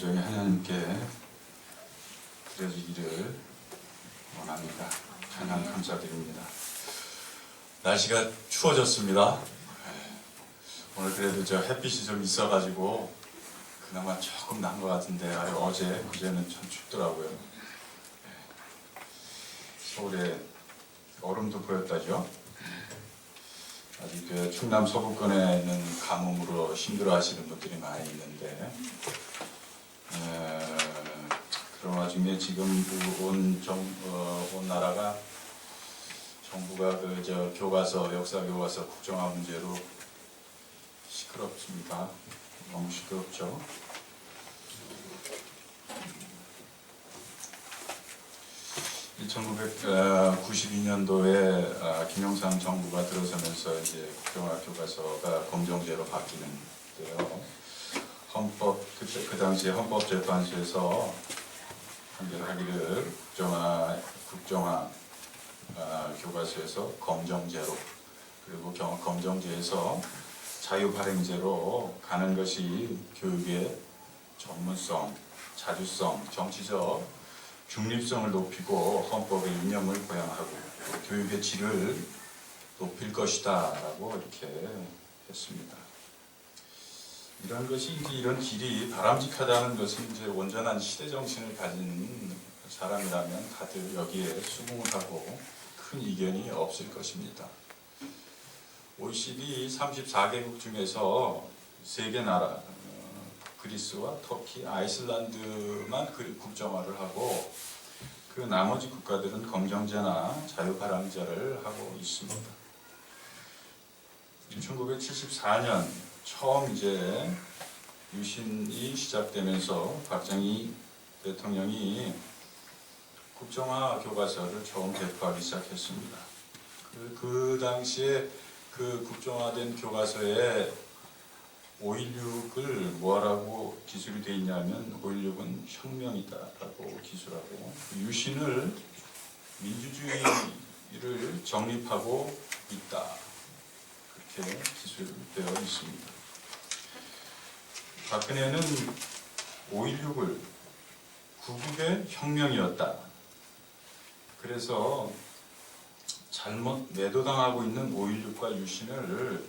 무정히 하나님께 드려지기를 원합니다. 하나님 감사드립니다. 날씨가 추워졌습니다. 오늘 그래도 저 햇빛이 좀 있어가지고 그나마 조금 난 것 같은데 어제 그제는 참 춥더라고요. 서울에 얼음도 보였다죠. 아직 그 충남 서부권에는 가뭄으로 힘들어하시는 분들이 많이 있는데, 그런 와중에 지금 온 나라가 정부가 교과서, 역사 교과서 국정화 문제로 시끄럽습니다. 너무 시끄럽죠. 1992년도에 김영삼 정부가 들어서면서 이제 국정화 교과서가 검정제로 바뀌는데요. 그 당시에 헌법재판소에서 판결하기를 국정화 교과서에서 검정제로, 그리고 검정제에서 자유발행제로 가는 것이 교육의 전문성, 자주성, 정치적 중립성을 높이고 헌법의 이념을 보양하고 교육의 질을 높일 것이다 라고 이렇게 했습니다. 이런 질이 바람직하다는 것은 이제 온전한 시대 정신을 가진 사람이라면 다들 여기에 수긍을 하고 큰 이견이 없을 것입니다. OECD 34개국 중에서 3개 나라, 그리스와 터키, 아이슬란드만 국정화를 하고 그 나머지 국가들은 검정제나 자유발행제를 하고 있습니다. 1974년 처음 이제 유신이 시작되면서 박정희 대통령이 국정화 교과서를 처음 배포하기 시작했습니다. 그 당시에 그 국정화된 교과서에 5.16을 뭐라고 기술이 되어 있냐면 5.16은 혁명이다라고 기술하고 유신을 민주주의를 정립하고 있다 그렇게 기술되어 있습니다. 박근혜는 5.16을 구국의 혁명이었다. 그래서 잘못 매도당하고 있는 5.16과 유신을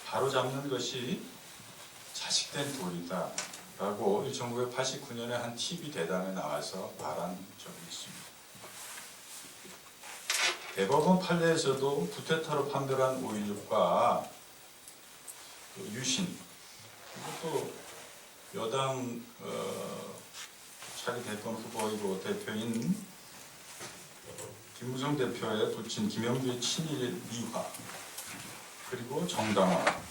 바로잡는 것이 자식된 도리다 라고 1989년에 한 TV 대담에 나와서 말한 적이 있습니다. 대법원 판례에서도 구테타로 판별한 5.16과 유신, 그리고 또 여당 차기 대권 후보이고 대표인 김무성 대표의 부친 김영주의 친일 미화, 그리고 정당화,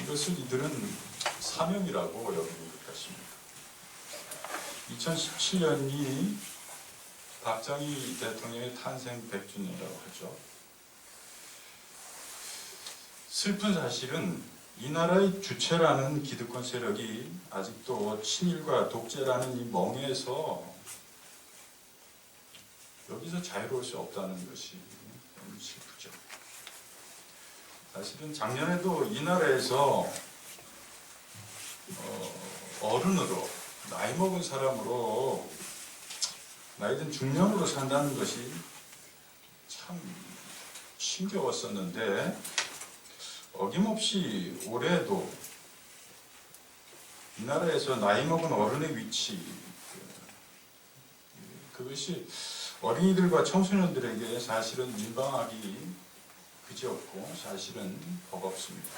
이것을 이들은 사명이라고 여기는 것 같습니다. 2017년이 박정희 대통령의 탄생 100주년이라고 하죠. 슬픈 사실은 이 나라의 주체라는 기득권 세력이 아직도 친일과 독재라는 이 멍에서 여기서 자유로울 수 없다는 것이 너무 슬프죠. 사실은 작년에도 이 나라에서 어른으로, 나이 먹은 사람으로, 나이든 중년으로 산다는 것이 참 힘겨웠었는데 어김없이 올해도 이 나라에서 나이 먹은 어른의 위치, 그것이 어린이들과 청소년들에게 사실은 민방하기 그지없고 사실은 버겁습니다.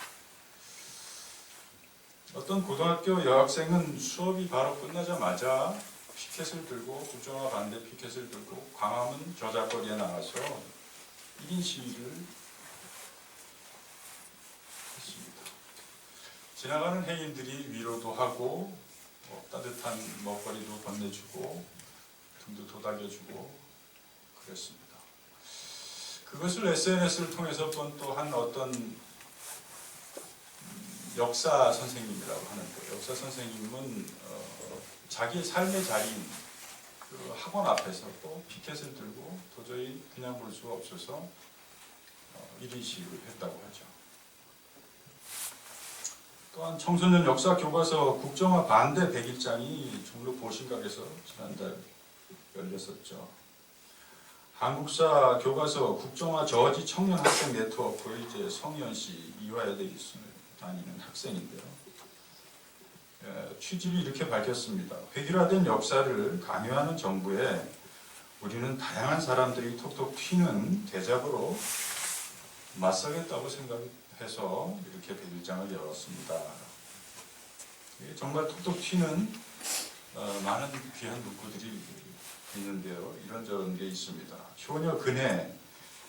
어떤 고등학교 여학생은 수업이 바로 끝나자마자 피켓을 들고, 국정화 반대 피켓을 들고 광화문 저작거리에 나가서 1인 시위를 했습니다. 지나가는 행인들이 위로도 하고 따뜻한 먹거리도 건네주고 등도 도닥여주고 그랬습니다. 그것을 SNS를 통해서 본 또 한 어떤 역사 선생님이라고 하는데, 역사 선생님은 자기의 삶의 자리인 그 학원 앞에서 또 피켓을 들고 도저히 그냥 볼 수가 없어서 1인 시위를 했다고 하죠. 또한 청소년 역사 교과서 국정화 반대 100일장이 종로 보신각에서 지난달 열렸었죠. 한국사 교과서 국정화 저지 청년 학생 네트워크의 이제 성현 씨 이화여대 입순을 다니는 학생인데요. 취지를 이렇게 밝혔습니다. 획일화된 역사를 강요하는 정부에 우리는 다양한 사람들이 톡톡 튀는 대잡으로 맞서겠다고 생각해서 이렇게 100일장을 열었습니다. 정말 톡톡 튀는 많은 귀한 문구들이 있는데요. 이런저런 게 있습니다. 효녀 근혜,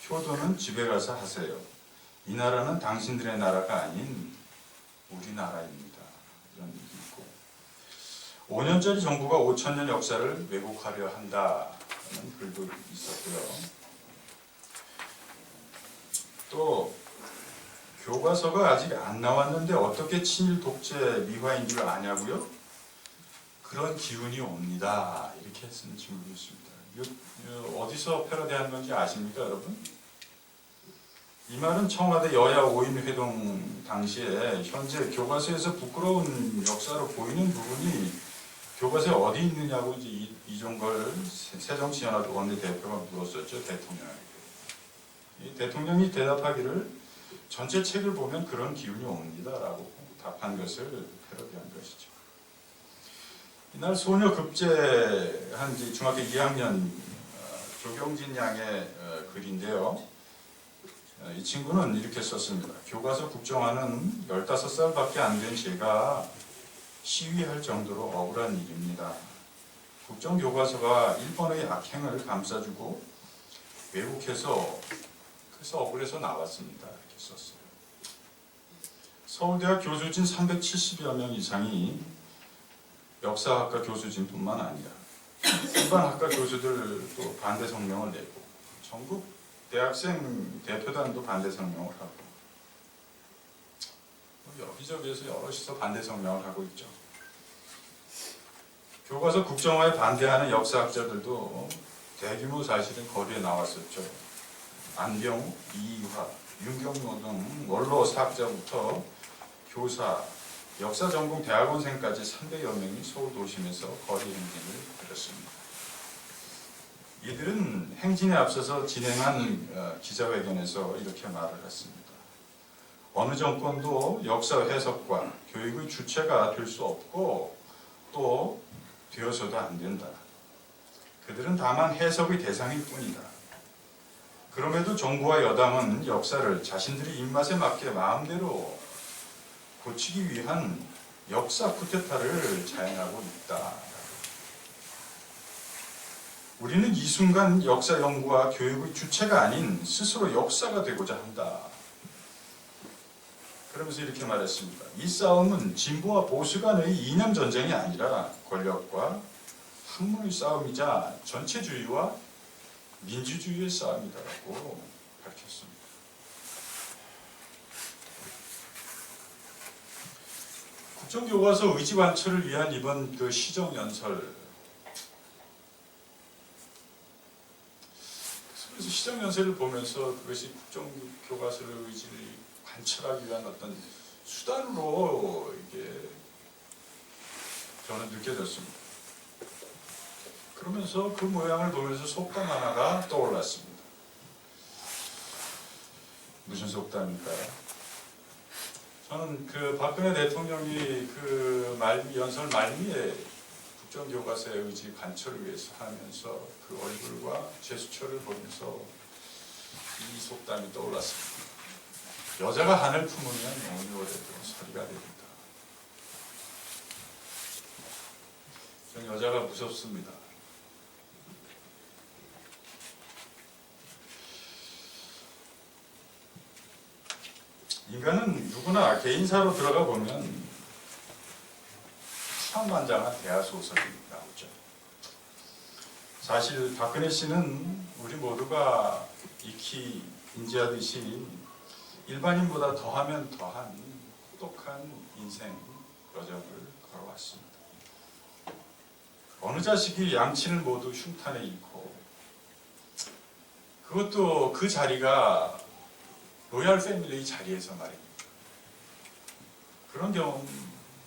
효도는 집에 가서 하세요. 이 나라는 당신들의 나라가 아닌 우리나라입니다. 이런 얘기 있고 5년짜리 정부가 5,000년 역사를 왜곡하려 한다는 글도 있었고요. 또 교과서가 아직 안 나왔는데 어떻게 친일 독재 미화인 줄 아냐고요? 그런 기운이 옵니다. 이렇게 쓴 질문이 있습니다. 이거 어디서 패러디한 건지 아십니까, 여러분? 이 말은 청와대 여야 5인 회동 당시에 현재 교과서에서 부끄러운 역사로 보이는 부분이 교과서에 어디 있느냐고 이제 이종걸 새정치연합 원내대표가 물었었죠, 대통령에게. 이 대통령이 대답하기를 전체 책을 보면 그런 기운이 옵니다라고 답한 것을 패러디한 것이죠. 이날 소녀 급제한 중학교 2학년 조경진 양의 글인데요. 이 친구는 이렇게 썼습니다. 교과서 국정화는 15살밖에 안 된 제가 시위할 정도로 억울한 일입니다. 국정교과서가 일본의 악행을 감싸주고 왜곡해서 그래서 억울해서 나왔습니다. 이렇게 썼어요. 서울대학 교수진 370여 명 이상이 역사학과 교수진뿐만 아니라 일반 학과 교수들도 반대 성명을 내고 전국 대학생 대표단도 반대 성명을 하고 여기저기에서 여럿이서 반대 성명을 하고 있죠. 교과서 국정화에 반대하는 역사학자들도 대규모 사실은 거리에 나왔었죠. 안병우, 이화, 윤경로 등 원로 사학자부터 교사, 역사 전공 대학원생까지 300여 명이 서울 도심에서 거리 행진을 벌였습니다. 이들은 행진에 앞서서 진행한 기자회견에서 이렇게 말을 했습니다. 어느 정권도 역사 해석과 교육의 주체가 될 수 없고 또 되어서도 안 된다. 그들은 다만 해석의 대상일 뿐이다. 그럼에도 정부와 여당은 역사를 자신들의 입맛에 맞게 마음대로 고치기 위한 역사 쿠데타를 자행하고 있다. 우리는 이 순간 역사 연구와 교육의 주체가 아닌 스스로 역사가 되고자 한다. 그러면서 이렇게 말했습니다. 이 싸움은 진보와 보수 간의 이념 전쟁이 아니라 권력과 학문의 싸움이자 전체주의와 민주주의의 싸움이다라고 밝혔습니다. 국정교과서 의지관철을 위한 이번 그 시정연설, 그래서 시정연설을 보면서 그것이 국정교과서의 의지를 관철하기 위한 어떤 수단으로 이게 저는 느껴졌습니다. 그러면서 그 모양을 보면서 속담 하나가 떠올랐습니다. 무슨 속담일까요? 저는 그 박근혜 대통령이 그 연설 말미에 국정교과서의 의지 관철을 위해서 하면서 그 얼굴과 제스처를 보면서 이 속담이 떠올랐습니다. 여자가 한을 품으면 어느 오래도 서리가 됩니다. 저는 여자가 무섭습니다. 인간은 누구나 개인사로 들어가 보면 천만장한 대하소설이 나오죠. 사실 박근혜 씨는 우리 모두가 익히 인지하듯이 일반인보다 더하면 더한 혹독한 인생 여정을 걸어왔습니다. 어느 자식이 양친을 모두 흉탄에 잃고 그것도 그 자리가 로얄 패밀리 자리에서 말입니다. 그런 경험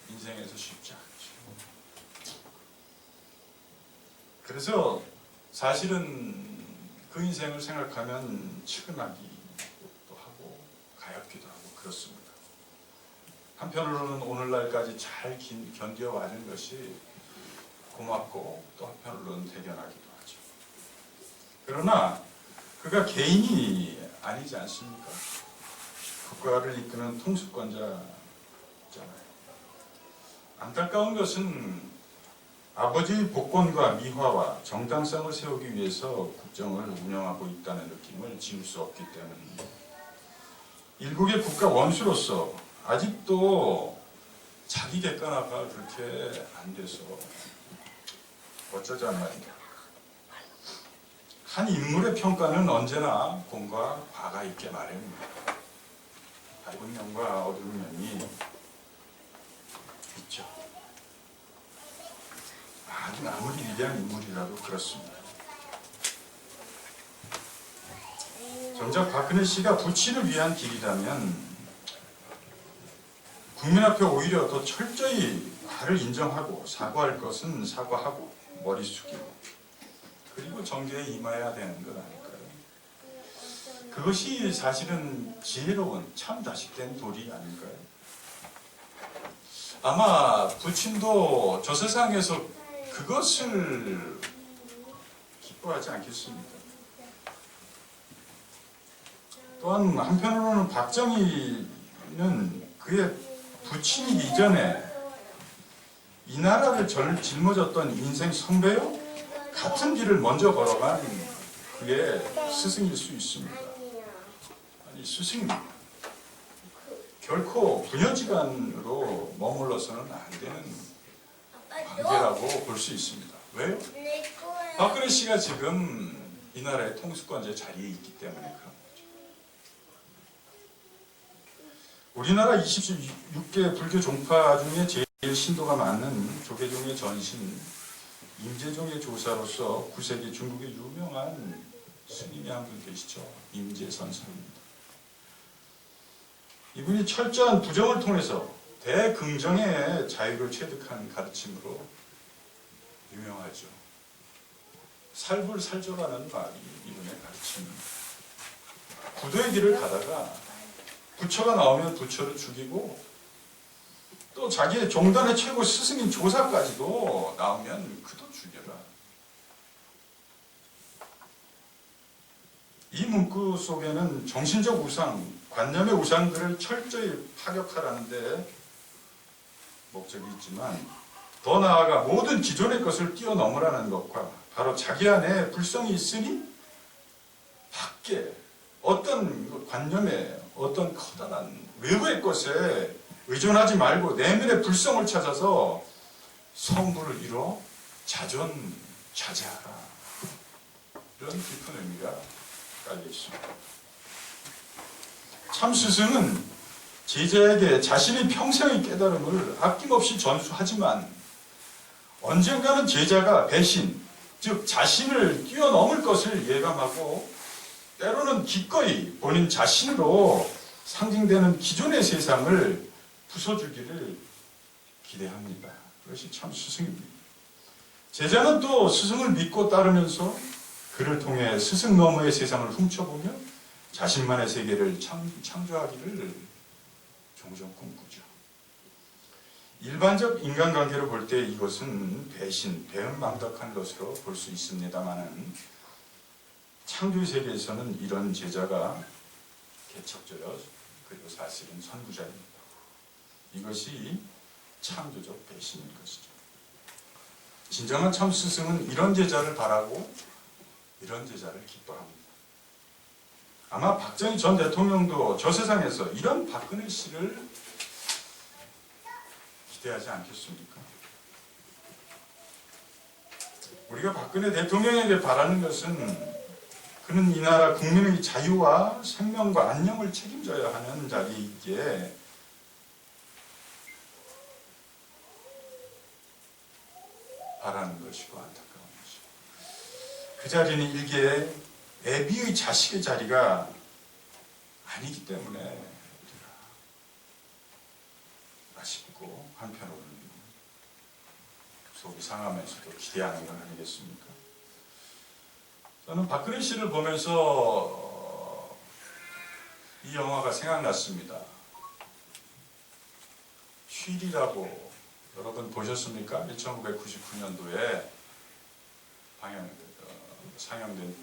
인생에서 쉽지 않죠. 그래서 사실은 그 인생을 생각하면 측은하기도 하고 가엾기도 하고 그렇습니다. 한편으로는 오늘날까지 잘 견뎌와준 것이 고맙고 또 한편으로는 대견하기도 하죠. 그러나 그가 개인이 아니지 않습니까? 국가를 이끄는 통수권자잖아요. 안타까운 것은 아버지의 복권과 미화와 정당성을 세우기 위해서 국정을 운영하고 있다는 느낌을 지울 수 없기 때문입니다. 일국의 국가 원수로서 아직도 자기 객관화가 그렇게 안 돼서 어쩌자는 말입니다. 한 인물의 평가는 언제나 공과 과가 있게 마련입니다. 밝은 면과 어두운 면이 있죠. 아무리 위대한 인물이라도 그렇습니다. 정작 박근혜 씨가 부친을 위한 길이라면 국민 앞에 오히려 더 철저히 과를 인정하고 사과할 것은 사과하고 머리 숙이고 그리고 정계에 임해야 되는 것 아닐까요? 그것이 사실은 지혜로운 참 자식된 도리 아닐까요? 아마 부친도 저 세상에서 그것을 기뻐하지 않겠습니까? 또한 한편으로는 박정희는 그의 부친이기 이전에 이 나라를 짊어졌던 인생 선배요? 같은 길을 먼저 걸어간 그의 스승일 수 있습니다. 아니 스승님 결코 부녀지간으로 머물러서는 안 되는 관계라고 볼 수 있습니다. 왜요? 박근혜 씨가 지금 이 나라의 통수권자 자리에 있기 때문에 그런 거죠. 우리나라 26개 불교 종파 중에 제일 신도가 많은 조계종의 전신 임재종의 조사로서 9세기 중국의 유명한 스님이 한 분 계시죠. 임재선사입니다. 이분이 철저한 부정을 통해서 대긍정의 자유를 체득한 가르침으로 유명하죠. 살불살조라는 말이 이분의 가르침입니다. 부도의 길을 가다가 부처가 나오면 부처를 죽이고 또 자기의 종단의 최고 스승인 조사까지도 나오면 그도 죽여라. 이 문구 속에는 정신적 우상, 관념의 우상들을 철저히 파격하라는 데 목적이 있지만 더 나아가 모든 기존의 것을 뛰어넘으라는 것과 바로 자기 안에 불성이 있으니 밖에 어떤 관념에 어떤 커다란 외부의 것에 의존하지 말고 내면의 불성을 찾아서 성부를 이뤄 자존자재하라. 이런 깊은 의미가 깔려 있습니다. 참 스승은 제자에게 자신의 평생의 깨달음을 아낌없이 전수하지만 언젠가는 제자가 배신, 즉 자신을 뛰어넘을 것을 예감하고 때로는 기꺼이 본인 자신으로 상징되는 기존의 세상을 부숴주기를 기대합니다. 그것이 참 스승입니다. 제자는 또 스승을 믿고 따르면서 그를 통해 스승 너머의 세상을 훔쳐보며 자신만의 세계를 창조하기를 종종 꿈꾸죠. 일반적 인간관계로 볼 때 이것은 배신, 배은망덕한 것으로 볼 수 있습니다만 창조의 세계에서는 이런 제자가 개척자여 그리고 사실은 선구자입니다. 이것이 창조적 배신인 것이죠. 진정한 참 스승은 이런 제자를 바라고 이런 제자를 기뻐합니다. 아마 박정희 전 대통령도 저 세상에서 이런 박근혜 씨를 기대하지 않겠습니까? 우리가 박근혜 대통령에게 바라는 것은 그는 이 나라 국민의 자유와 생명과 안녕을 책임져야 하는 자리에 있기에 바라는 것이고 안타까운 것이고 그 자리는 일개 애비의 자식의 자리가 아니기 때문에 우리가 아쉽고 한편으로는 속이 상하면서도 기대하는 건 아니겠습니까? 저는 박근혜 씨를 보면서 이 영화가 생각났습니다. 쉴이라고 여러분 보셨습니까? 1999년도에 상영된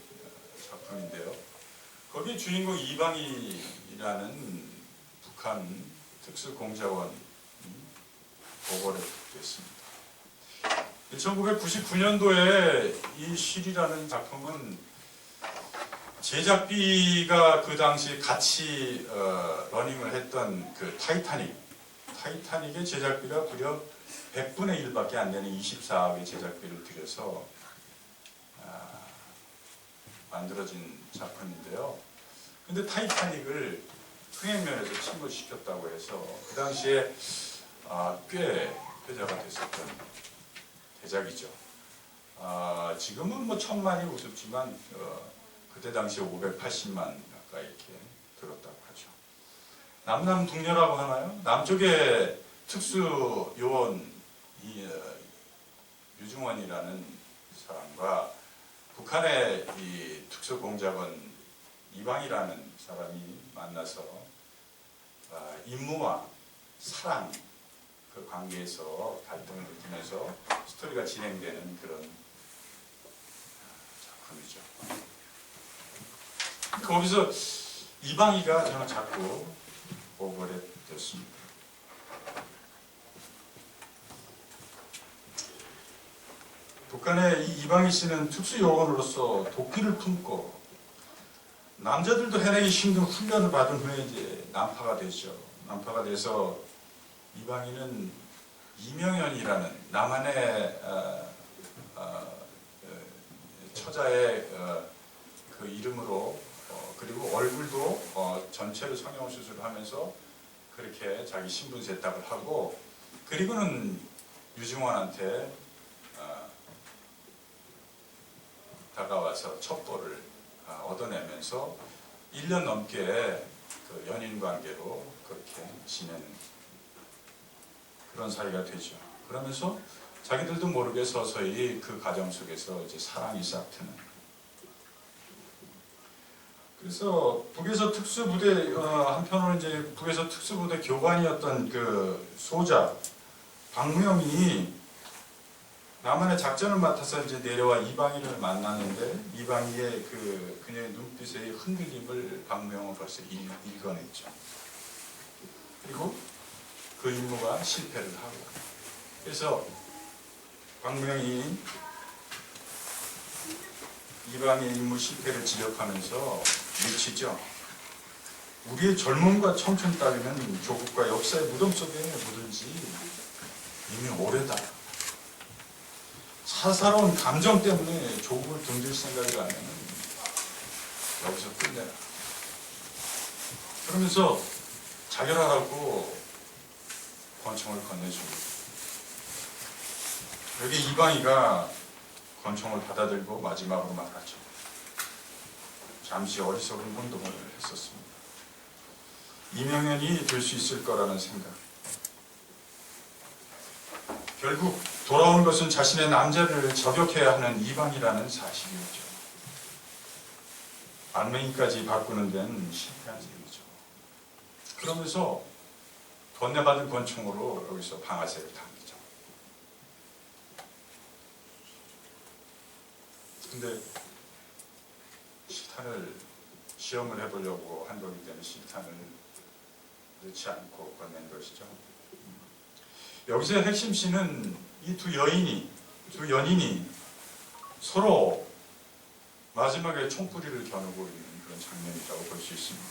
작품인데요. 거기 주인공 이방희라는 북한 특수공작원이 보고를 됐습니다. 1999년도에 이 쉴이라는 작품은 제작비가 그 당시 같이 러닝을 했던 그 타이타닉의 제작비가 무려 100분의 1밖에 안 되는 24억의 제작비를 들여서 만들어진 작품인데요. 근데 타이타닉을 흥행면에서 침몰시켰다고 해서 그 당시에 꽤 회자가 됐었던 대작이죠. 지금은 뭐 1000만이 우습지만 그때 당시에 580만 가까이 이렇게 들었다고 하죠. 남남북녀라고 하나요? 남쪽에 특수요원 유중원이라는 사람과 북한의 이 특수공작원 이방이라는 사람이 만나서 임무와 사랑 그 관계에서 갈등을 느끼면서 스토리가 진행되는 그런 작품이죠. 거기서 이방이가 저는 자꾸 보고래 됐습니다. 북한의 이 이방희 씨는 특수요원으로서 도끼를 품고 남자들도 해내기 힘든 훈련을 받은 후에 이제 난파가 되죠. 난파가 돼서 이방희는 이명현이라는 남한의 처자의 그 이름으로 그리고 얼굴도 전체를 성형 수술을 하면서 그렇게 자기 신분 세탁을 하고 그리고는 유중원한테 다가와서 첩보를 얻어내면서 1년 넘게 그 연인 관계로 그렇게 지내는 그런 사이가 되죠. 그러면서 자기들도 모르게 서서히 그 과정 속에서 이제 사랑이 싹트는. 그래서 북에서 특수부대 한편으로는 이제 북에서 특수부대 교관이었던 그 소자 박무영이 남한의 작전을 맡아서 이제 내려와 이방희를 만났는데 이방희의 그녀의 눈빛의 흔들림을 박무영은 벌써 읽어냈죠. 그리고 그 임무가 실패를 하고 그래서 박무영이 이방희의 임무 실패를 지적하면서 외치죠. 우리의 젊음과 청춘 따위는 조국과 역사의 무덤 속에 묻은 지 이미 오래다. 사사로운 감정 때문에 조국을 등질 생각이라면 여기서 끝내라. 그러면서 자결하라고 권총을 건네줍니다. 여기 이방희가 권총을 받아들고 마지막으로 말하죠. 잠시 어리석은 운동을 했었습니다. 이명현이 될 수 있을 거라는 생각. 결국 돌아온 것은 자신의 남자를 저격해야 하는 이방이라는 사실이었죠. 안맹이까지 바꾸는 데는 실패한 셈이죠. 그러면서 건네받은 권총으로 여기서 방아쇠를 당기죠. 근데 실탄을 시험을 해보려고 한 거기 때문에 실탄을 넣지 않고 건넨 것이죠. 여기서의 핵심 씬은 이 두 연인이 서로 마지막에 총구리를 겨누고 있는 그런 장면이라고 볼 수 있습니다.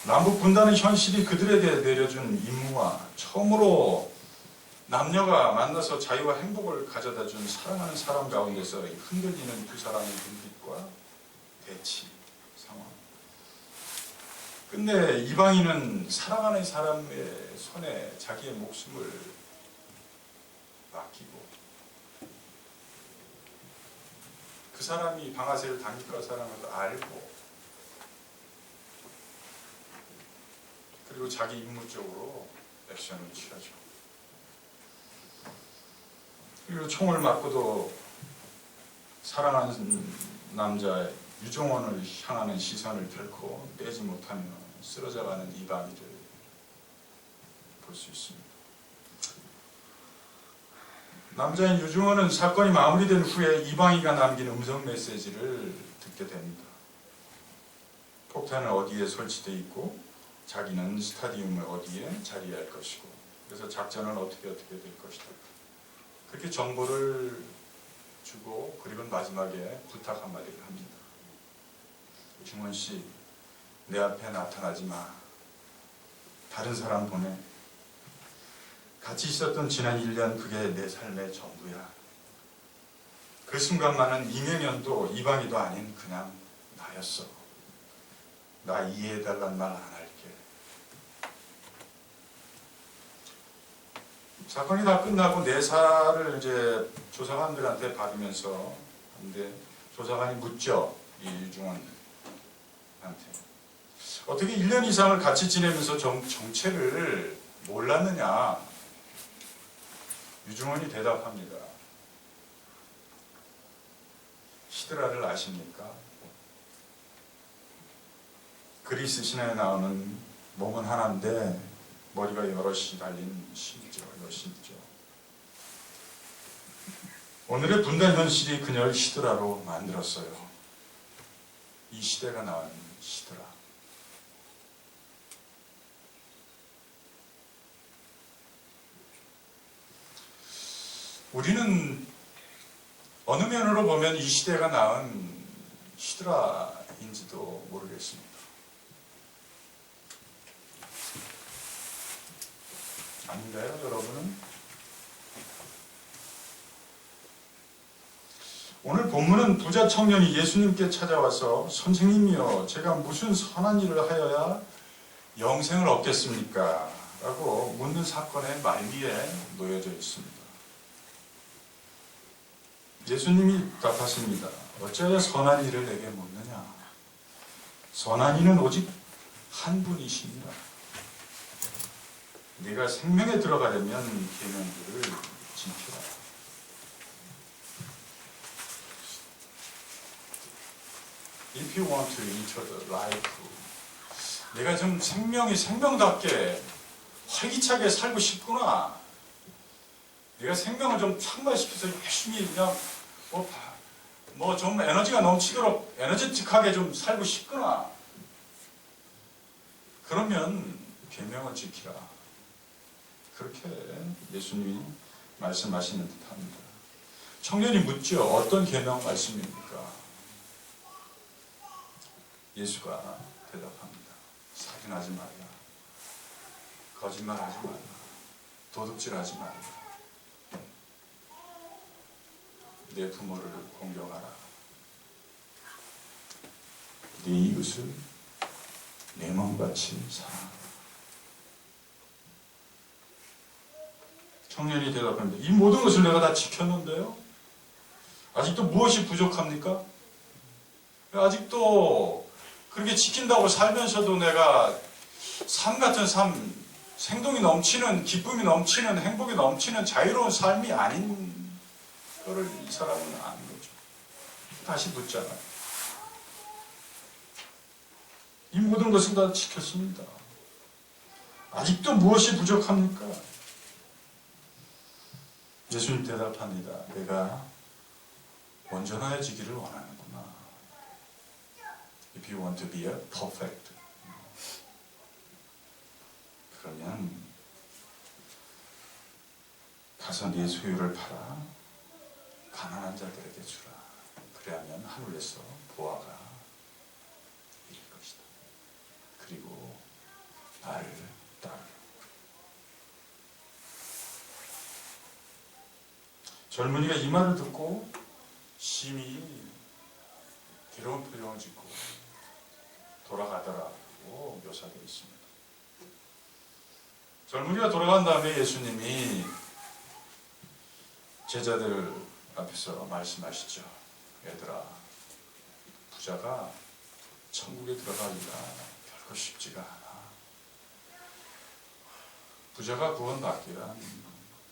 남북 분단의 현실이 그들에게 내려준 임무와 처음으로 남녀가 만나서 자유와 행복을 가져다준 사랑하는 사람 가운데서 흔들리는 두 사람의 눈빛과 대치 상황. 근데 이방인은 사랑하는 사람의 손에 자기의 목숨을 맡기고 그 사람이 방아쇠를 당길 거라는 것도 알고 그리고 자기 임무 쪽으로 액션을 취하죠. 그리고 총을 맞고도 사랑하는 남자 유종원을 향하는 시선을 결코 빼지 못하며 쓰러져가는 이방희를 볼 수 있습니다. 남자인 유종원은 사건이 마무리된 후에 이방희가 남긴 음성 메시지를 듣게 됩니다. 폭탄은 어디에 설치되어 있고 자기는 스타디움을 어디에 자리할 것이고 그래서 작전은 어떻게 될 것이다. 그렇게 정보를 주고 그리고 마지막에 부탁 한마디를 합니다. 중원 씨, 내 앞에 나타나지 마. 다른 사람 보내. 같이 있었던 지난 1년 그게 내 삶의 전부야. 그 순간만은 이명현도 이방희도 아닌 그냥 나였어. 나 이해해달란 말 안 할게. 사건이 다 끝나고 내사를 이제 조사관들한테 받으면서 근데 조사관이 묻죠. 이 유중원한테. 어떻게 1년 이상을 같이 지내면서 정체를 몰랐느냐. 유중원이 대답합니다. 히드라를 아십니까? 그리스 신화에 나오는 몸은 하나인데 머리가 여럿이 달린 신이죠. 여신이죠. 오늘의 분단 현실이 그녀를 히드라로 만들었어요. 이 시대가 낳은 히드라. 우리는 어느 면으로 보면 이 시대가 낳은 히드라인지도 모르겠습니다. 아닌가요, 여러분은? 오늘 본문은 부자 청년이 예수님께 찾아와서 선생님이여, 제가 무슨 선한 일을 하여야 영생을 얻겠습니까? 라고 묻는 사건의 말미에 놓여져 있습니다. 예수님이 답하십니다. 어찌하여 선한 일을 내게 묻느냐? 선한 이는 오직 한 분이십니다. 네가 생명에 들어가려면 계명들을 지켜라. If you want to enter the life, 내가 좀 생명답게 활기차게 살고 싶구나. 내가 생명을 좀 창발시켜서 열심히 그냥 좀 에너지가 넘치도록 에너제틱하게 좀 살고 싶구나. 그러면 계명을 지키라. 그렇게 예수님이 말씀하시는 듯합니다. 청년이 묻죠. 어떤 계명 말씀입니까? 예수가 대답합니다. 살인하지 말라. 거짓말하지 말라. 도둑질하지 말라. 내 부모를 공경하라. 네 이웃을 내 몸같이 사랑하라. 청년이 대답합니다. 이 모든 것을 내가 다 지켰는데요? 아직도 무엇이 부족합니까? 아직도 그렇게 지킨다고 살면서도 내가 삶 같은 삶, 생동이 넘치는, 기쁨이 넘치는, 행복이 넘치는 자유로운 삶이 아닌 그거를 이 사람은 아는 거죠. 다시 묻잖아요. 이 모든 것을 다 지켰습니다. 아직도 무엇이 부족합니까? 예수님 대답합니다. 내가 온전해지기를 원하는구나. If you want to be a perfect, 그러면 가서 네 소유를 팔아 가난한 자들에게 주라. 그래야면 하늘에서 보아가 이를 것이다. 그리고 나를 따르라. 젊은이가 이 말을 듣고 심히 괴로운 표정을 짓고 돌아가더라고 묘사되어 있습니다. 젊은이가 돌아간 다음에 예수님이 제자들 앞에서 말씀하시죠. 얘들아, 부자가 천국에 들어가기가 결코 쉽지가 않아. 부자가 구원받기란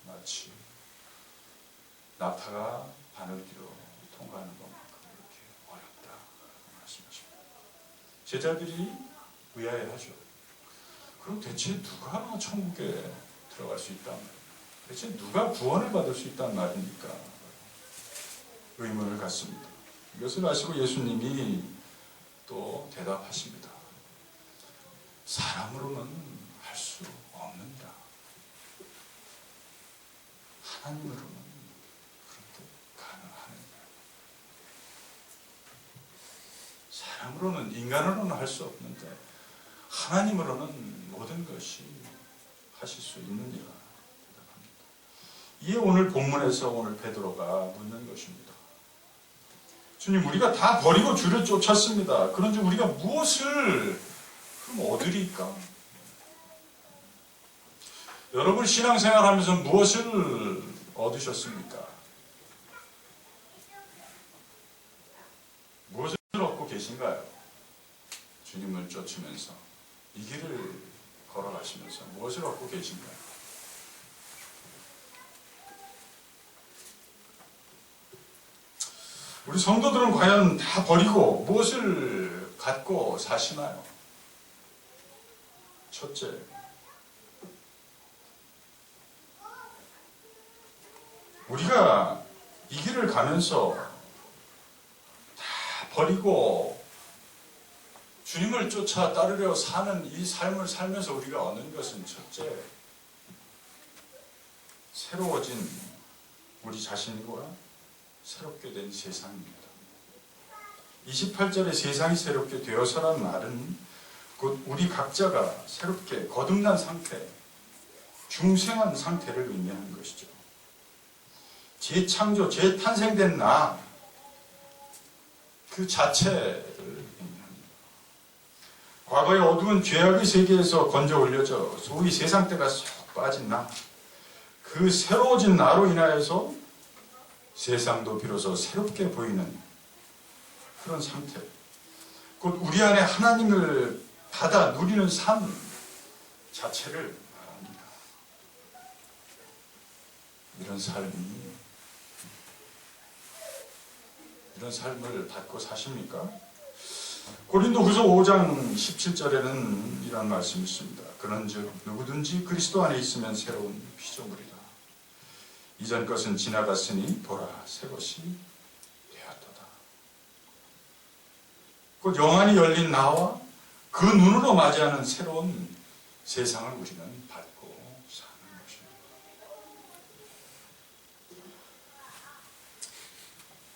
마치 나타가 바늘기로 통과하는 것만큼 그렇게 어렵다 말씀하십니다. 제자들이 의아해하죠. 그럼 대체 누가 천국에 들어갈 수 있단 말입니까? 대체 누가 구원을 받을 수 있단 말입니까? 의문을 갖습니다. 이것을 아시고 예수님이 또 대답하십니다. 사람으로는 할 수 없느니라. 하나님으로는 그렇게 가능하느니라. 사람으로는, 인간으로는 할 수 없는데 하나님으로는 모든 것이 하실 수 있느니라. 이에 오늘 본문에서 오늘 베드로가 묻는 것입니다. 주님, 우리가 다 버리고 주를 쫓았습니다. 그런데 우리가 무엇을 그럼 얻으리까? 여러분 신앙생활하면서 무엇을 얻으셨습니까? 무엇을 얻고 계신가요? 주님을 쫓으면서 이 길을 걸어가시면서 무엇을 얻고 계신가요? 우리 성도들은 과연 다 버리고 무엇을 갖고 사시나요? 첫째, 우리가 이 길을 가면서 다 버리고 주님을 쫓아 따르려 사는 이 삶을 살면서 우리가 얻는 것은 첫째, 새로워진 우리 자신과 새롭게 된 세상입니다. 28절에 세상이 새롭게 되어서란 말은 곧 우리 각자가 새롭게 거듭난 상태, 중생한 상태를 의미하는 것이죠. 재창조, 재탄생된 나, 그 자체를 의미합니다. 과거의 어두운 죄악의 세계에서 건져 올려져 소위 세상 때가 쏙 빠진 나, 그 새로워진 나로 인하여서 세상도 비로소 새롭게 보이는 그런 상태, 곧 우리 안에 하나님을 받아 누리는 삶 자체를 말합니다. 이런 삶을 받고 사십니까? 고린도후서 5장 17절에는 이런 말씀이 있습니다. 그런즉 누구든지 그리스도 안에 있으면 새로운 피조물이라. 이전 것은 지나갔으니 보라 새 것이 되었도다. 곧 영안이 열린 나와 그 눈으로 맞이하는 새로운 세상을 우리는 받고 사는 것입니다.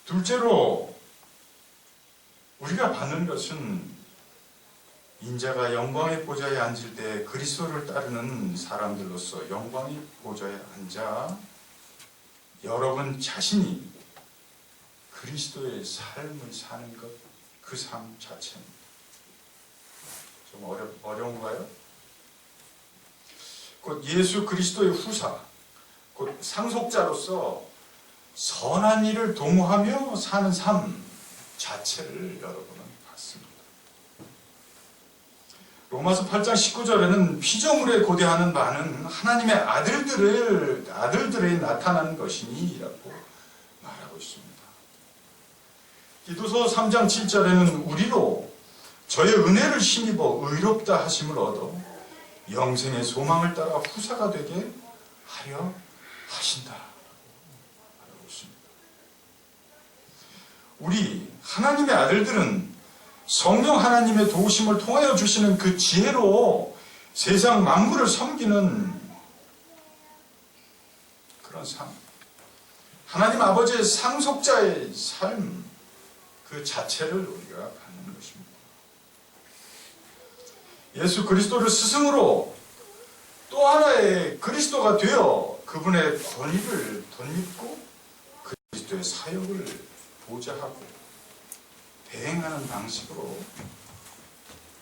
둘째로 우리가 받는 것은 인자가 영광의 보좌에 앉을 때 그리스도를 따르는 사람들로서 영광의 보좌에 앉아 여러분 자신이 그리스도의 삶을 사는 것, 그 삶 자체입니다. 좀 어려운가요? 곧 예수 그리스도의 후사, 곧 상속자로서 선한 일을 도모하며 사는 삶 자체를 여러분은 받습니다. 로마서 8장 19절에는 피조물에 고대하는 바는 하나님의 아들들에 나타나는 것이니라고 말하고 있습니다. 기도서 3장 7절에는 우리로 저의 은혜를 힘입어 의롭다 하심을 얻어 영생의 소망을 따라 후사가 되게 하려 하신다 말하고 있습니다. 우리 하나님의 아들들은 성령 하나님의 도우심을 통하여 주시는 그 지혜로 세상 만물을 섬기는 그런 삶, 하나님 아버지의 상속자의 삶 그 자체를 우리가 갖는 것입니다. 예수 그리스도를 스승으로 또 하나의 그리스도가 되어 그분의 권위를 덧입고 그리스도의 사역을 보좌하고 대행하는 방식으로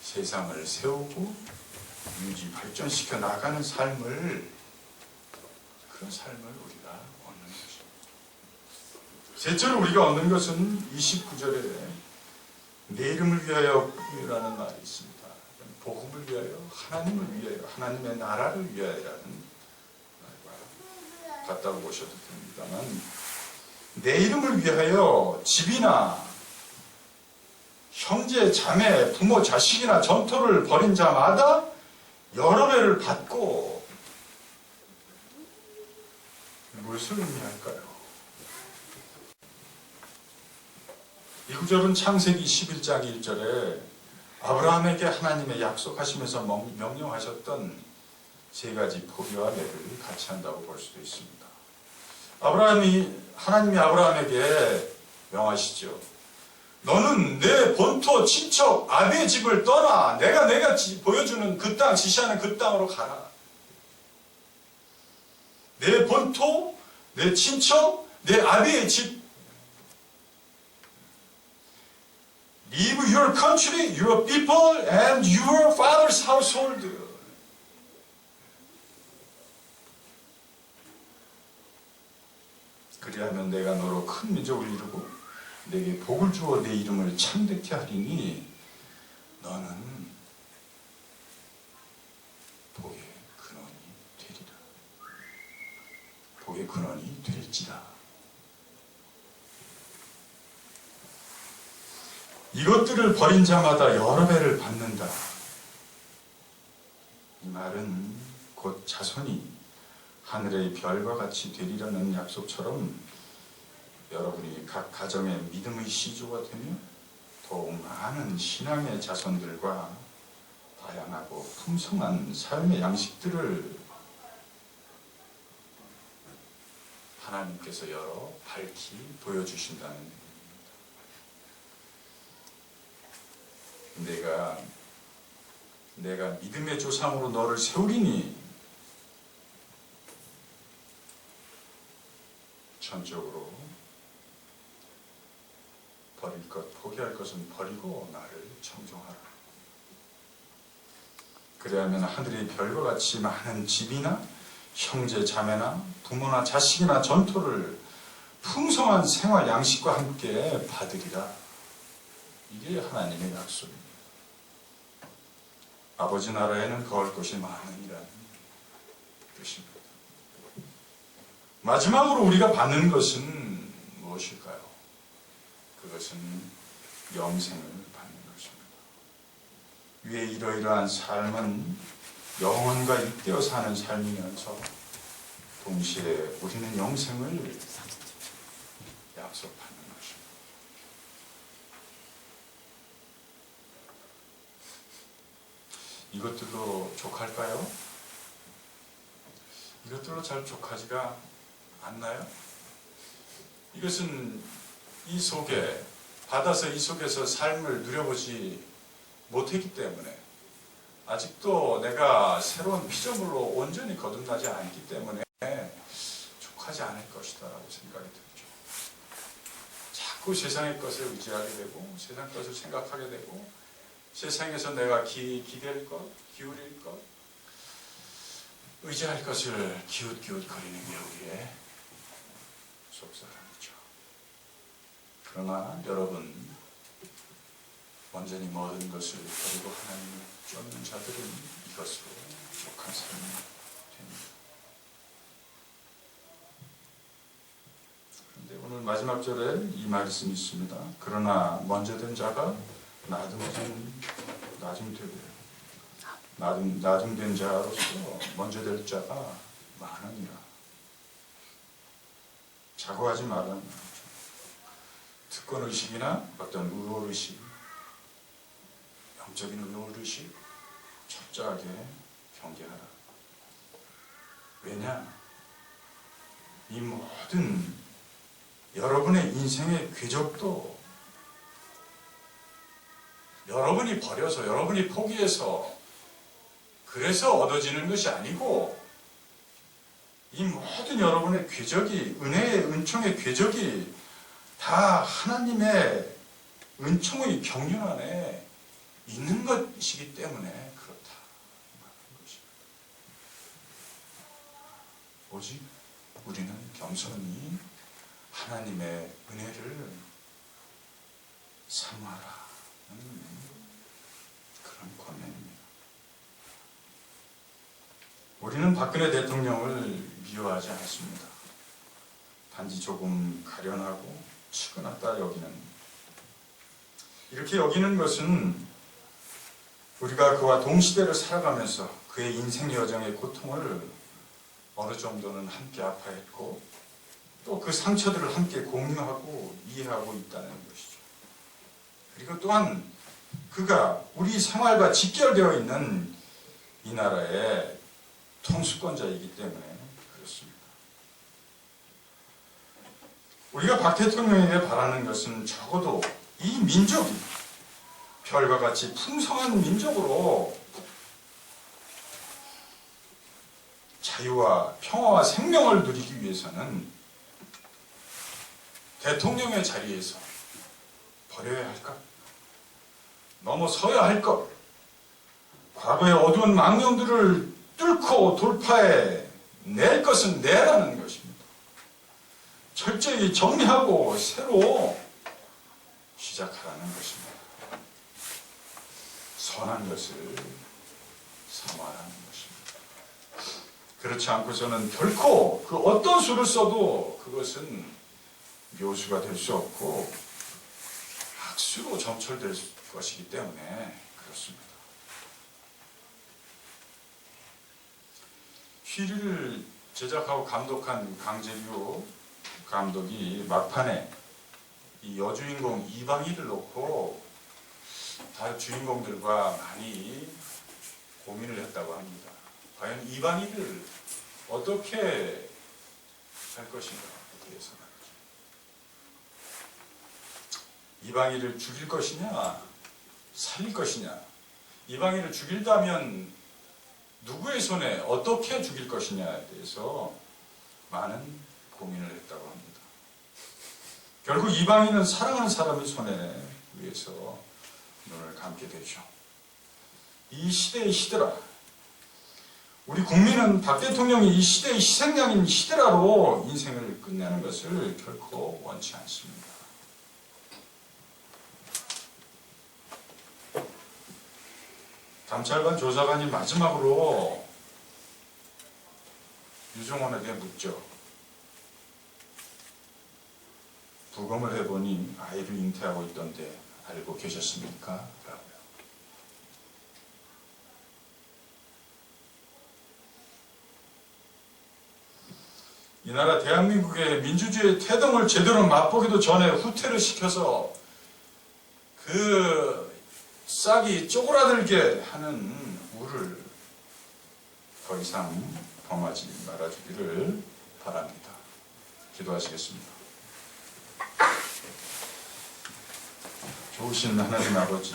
세상을 세우고 유지 발전시켜 나가는 삶을, 그런 삶을 우리가 얻는 것입니다. 셋째로 우리가 얻는 것은 29절에 내 이름을 위하여 라는 말이 있습니다. 복음을 위하여, 하나님을 위하여, 하나님의 나라를 위하여라는 말과 같다고 보셔도 됩니다만, 내 이름을 위하여 집이나 형제, 자매, 부모, 자식이나 전토를 벌인 자마다 여러 배를 받고, 무엇을 의미할까요? 이 구절은 창세기 11장 1절에 아브라함에게 하나님의 약속하시면서 명령하셨던 세 가지 포기와 매를 같이 한다고 볼 수도 있습니다. 하나님이 아브라함에게 명하시죠. 너는 내 본토 친척 아비의 집을 떠나 내가 보여주는 그 땅, 지시하는 그 땅으로 가라. 내 본토, 내 친척, 내 아비의 집. Leave your country, your people, and your father's household. 그리하면 내가 너로 큰 민족을 이루고 내게 복을 주어 내 이름을 창대케 하리니 너는 복의 근원이 되리라. 복의 근원이 될지라. 이것들을 버린 자마다 여러 배를 받는다. 이 말은 곧 자손이 하늘의 별과 같이 되리라는 약속처럼 여러분이 각 가정의 믿음의 시조가 되며 더욱 많은 신앙의 자손들과 다양하고 풍성한 삶의 양식들을 하나님께서 열어 밝히 보여주신다는 얘기입니다. 내가 믿음의 조상으로 너를 세우리니 전적으로 버릴 것, 포기할 것은 버리고 나를 청종하라. 그래야면 하늘의 별과 같이 많은 집이나 형제 자매나 부모나 자식이나 전토를 풍성한 생활 양식과 함께 받으리라. 이게 하나님의 약속입니다. 아버지 나라에는 거할 것이 많으니라는 뜻입니다. 마지막으로 우리가 받는 것은 무엇일까요? 그것은 영생을 받는 것입니다. 위에 이러이러한 삶은 영원과 잇대어 사는 삶이면서 동시에 우리는 영생을 약속받는 것입니다. 이것들로 족할까요? 이것들로 잘 족하지가 않나요? 이것은 받아서 이 속에서 삶을 누려보지 못했기 때문에 아직도 내가 새로운 피조물로 온전히 거듭나지 않기 때문에 족하지 않을 것이다 라고 생각이 들죠. 자꾸 세상의 것에 의지하게 되고 세상 것을 생각하게 되고 세상에서 내가 기댈 것, 기울일 것, 의지할 것을 기웃기웃거리는 게 우리의 속사람이죠. 그러나 여러분, 완전히 모든 것을 버리고 하나님을 쫓는 자들은 이것으로 족한 삶이 됩니다. 그런데 오늘 마지막 절에 이 말씀이 있습니다. 그러나 먼저 된 자가 나중된 자로서 먼저 될 자가 많으니라. 자고하지 말라는 말이죠. 특권의식이나 어떤 의홀의식, 영적인 의홀의식 철저하게 경계하라. 왜냐? 이 모든 여러분의 인생의 궤적도 여러분이 버려서 여러분이 포기해서 그래서 얻어지는 것이 아니고 이 모든 여러분의 궤적이 은혜의 은총의 궤적이 다 하나님의 은총의 경륜 안에 있는 것이기 때문에 그렇다. 오직 우리는 겸손히 하나님의 은혜를 사모하라. 그런 권면입니다. 우리는 박근혜 대통령을 미워하지 않습니다. 단지 조금 가련하고 치근하다 여기는, 이렇게 여기는 것은 우리가 그와 동시대를 살아가면서 그의 인생 여정의 고통을 어느 정도는 함께 아파했고 또 그 상처들을 함께 공유하고 이해하고 있다는 것이죠. 그리고 또한 그가 우리 생활과 직결되어 있는 이 나라의 통수권자이기 때문에 그렇습니다. 우리가 박 대통령에게 바라는 것은 적어도 이 민족이 별과 같이 풍성한 민족으로 자유와 평화와 생명을 누리기 위해서는 대통령의 자리에서 버려야 할 것, 넘어서야 할 것, 과거의 어두운 망령들을 뚫고 돌파해 낼 것은 내라는 것입니다. 철저히 정리하고 새로 시작하라는 것입니다. 선한 것을 삼아라는 것입니다. 그렇지 않고서는 결코 그 어떤 수를 써도 그것은 묘수가 될 수 없고 악수로 점철될 것이기 때문에 그렇습니다. 휘리를 제작하고 감독한 강재규 감독이 막판에 이 여주인공 이방희를 놓고 다른 주인공들과 많이 고민을 했다고 합니다. 과연 이방희를 어떻게 할 것인가에 대해서 말이죠. 이방희를 죽일 것이냐, 살릴 것이냐, 이방희를 죽일다면 누구의 손에 어떻게 죽일 것이냐에 대해서 많은 고민을 했다고 합니다. 결국 이방인은 사랑하는 사람의 손에 의해서 눈을 감게 되죠. 이 시대의 히드라, 우리 국민은 박 대통령이 이 시대의 희생양인 히드라로 인생을 끝내는 것을 결코 원치 않습니다. 감찰관 조사관이 마지막으로 유종헌에게 묻죠. 부검을 해보니 아이를 잉태하고 있던데 알고 계셨습니까? 라고요. 이 나라 대한민국의 민주주의의 태동을 제대로 맛보기도 전에 후퇴를 시켜서 그 싹이 쪼그라들게 하는 우를 더 이상 범하지 말아주기를 바랍니다. 기도하시겠습니다. 좋으신 하나님 아버지,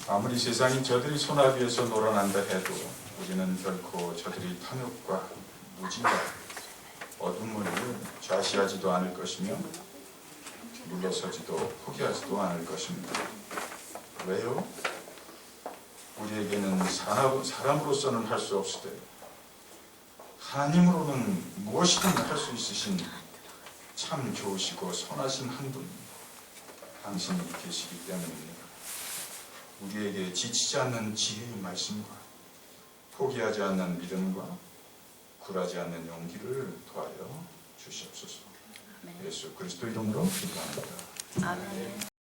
아무리 세상이 저들이 손아귀에서 놀아난다 해도 우리는 결코 저들이 탐욕과 무지와 어둠을 좌시하지도 않을 것이며 물러서지도 포기하지도 않을 것입니다. 왜요? 우리에게는 사람으로서는 할 수 없으되 하나님으로는 무엇이든 할 수 있으신 참 좋으시고 선하신 한 분, 당신이 계시기 때문입니다. 우리에게 지치지 않는 지혜의 말씀과 포기하지 않는 믿음과 굴하지 않는 용기를 더하여 주시옵소서. 예수 그리스도 이름으로 기도합니다. 아멘.